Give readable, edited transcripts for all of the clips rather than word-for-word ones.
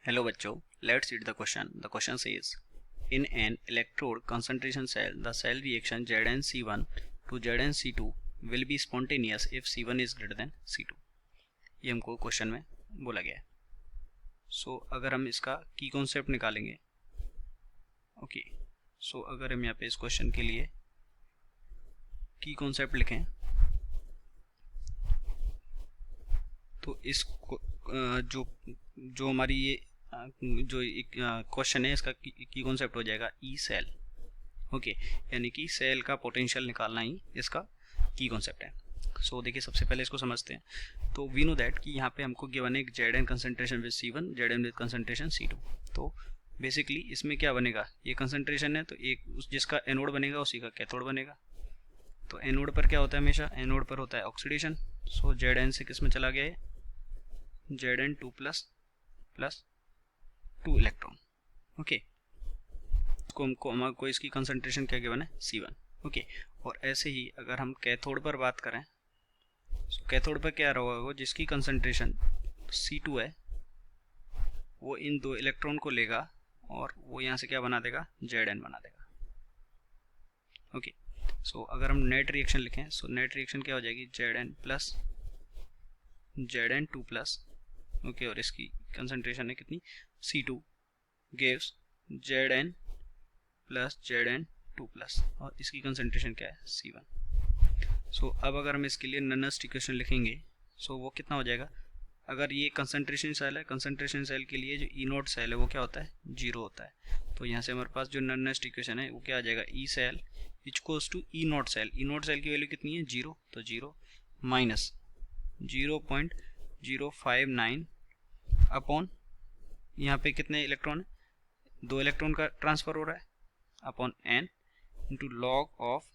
Hello बच्चों, let's read the question. The question says, in an electrode concentration cell, the cell reaction ZnC1 to ZnC2 will be spontaneous if C1 is greater than C2. ये हमको question में बोला गया है. सो अगर हम इसका की कॉन्सेप्ट निकालेंगे, ओके, सो अगर हम यहाँ पे इस क्वेश्चन के लिए की कॉन्सेप्ट लिखें तो इस जो हमारी ये जो एक क्वेश्चन है इसका की कॉन्सेप्ट हो जाएगा ई सेल. ओके, यानी कि सेल का पोटेंशियल निकालना ही इसका की कॉन्सेप्ट है. सो देखिए, सबसे पहले इसको समझते हैं. तो वी नो दैट कि यहाँ पे हमको गिवन है Zn concentration with C1, Zn with concentration C2. तो बेसिकली इसमें क्या बनेगा, ये कंसंट्रेशन है तो एक जिसका एनोड बनेगा उसी का कैथोड बनेगा. तो एनोड पर क्या होता है, हमेशा एनोड पर होता है ऑक्सीडेशन. सो Zn से किस में चला गया है, Zn2 प्लस 2 इलेक्ट्रॉन. ओके, हमको इसकी कंसंट्रेशन क्या गिवन है, C1. ओके, और ऐसे ही अगर हम कैथोड पर बात करें, कैथोड पर क्या रहा होगा, जिसकी कंसंट्रेशन C2 है वो इन दो इलेक्ट्रॉन को लेगा और वो यहाँ से क्या बना देगा, Zn बना देगा. ओके, सो अगर हम नेट रिएक्शन लिखें, सो नेट रिएक्शन क्या हो जाएगी, Zn plus Zn2 plus, okay, और इसकी कंसंट्रेशन है कितनी, C2 gives Zn plus Zn2 plus, और इसकी कंसंट्रेशन क्या है, C1. सो अब अगर हम इसके लिए ननस्ट इक्वेशन लिखेंगे, सो वो कितना हो जाएगा, अगर ये कंसंट्रेशन सेल है, कंसंट्रेशन सेल के लिए जो ई नोट सेल है वो क्या होता है, 0 होता है. तो यहाँ से हमारे पास जो ननस्ट इक्वेशन है वो क्या आ जाएगा, E cell equals to E naught cell. E naught cell की वैल्यू कितनी है, 0. तो 0 माइनस 0.059 अपॉन यहाँ पे कितने इलेक्ट्रॉन है, 2 इलेक्ट्रॉन का ट्रांसफर हो रहा है, upon n into log of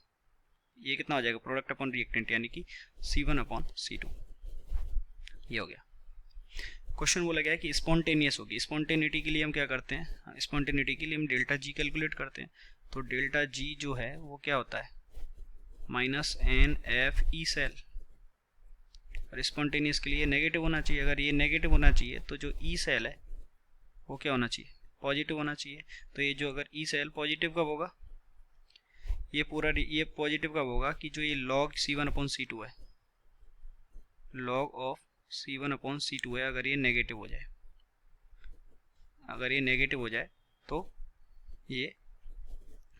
ये कितना हो जाएगा, प्रोडक्ट अपॉन रिएक्टेंट, यानी कि C1 अपॉन C2. ये हो गया. क्वेश्चन बोला गया है कि स्पॉन्टेनियस होगी. स्पॉन्टेनिटी के लिए हम क्या करते हैं, स्पॉन्टेनिटी के लिए हम डेल्टा जी कैलकुलेट करते हैं. तो डेल्टा जी जो है वो क्या होता है, minus n F E cell. और स्पॉन्टेनियस के लिए नेगेटिव होना चाहिए. अगर ये नेगेटिव होना चाहिए तो जो ई सेल है वो क्या होना चाहिए, पॉजिटिव होना चाहिए. तो ये जो अगर ई सेल पॉजिटिव कब होगा, ये पूरा ये पॉजिटिव कब होगा कि जो ये लॉग C1 अपॉन C2 है, log of C1 upon C2 है, अगर ये नेगेटिव हो जाए, अगर ये नेगेटिव हो जाए तो ये,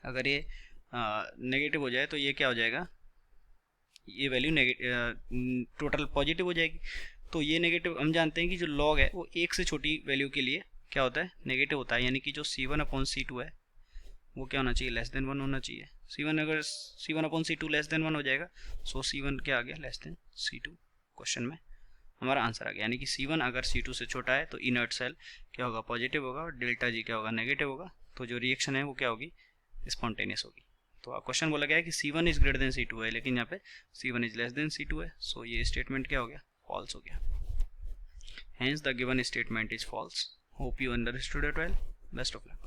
अगर ये नेगेटिव हो जाए तो ये क्या हो जाएगा, ये वैल्यू नेगेटिव टोटल पॉजिटिव हो जाएगी. तो ये नेगेटिव हम जानते हैं कि जो लॉग है वो 1 से छोटी वैल्यू के लिए क्या होता है, नेगेटिव होता है. यानी कि जो C1 अपॉन C2 है वो क्या होना चाहिए, लेस देन 1 होना चाहिए. C1 अगर C1 upon C2 less than 1 हो जाएगा, सो C1 क्या आ गया, लेस देन C2. क्वेश्चन में हमारा आंसर आ गया. यानी कि C1 अगर C2 से छोटा है तो इनर्ट सेल क्या होगा, पॉजिटिव होगा, और डेल्टा जी क्या होगा, नेगेटिव होगा. तो जो रिएक्शन है वो क्या होगी, स्पॉन्टेनियस होगी. तो क्वेश्चन बोला गया है कि C1 is greater than C2 है, लेकिन यहाँ पे C1 is less than C2 है. सो ये स्टेटमेंट क्या हो गया, फॉल्स हो गया. Hence the given statement is false. Hope you understood it well. Best of luck.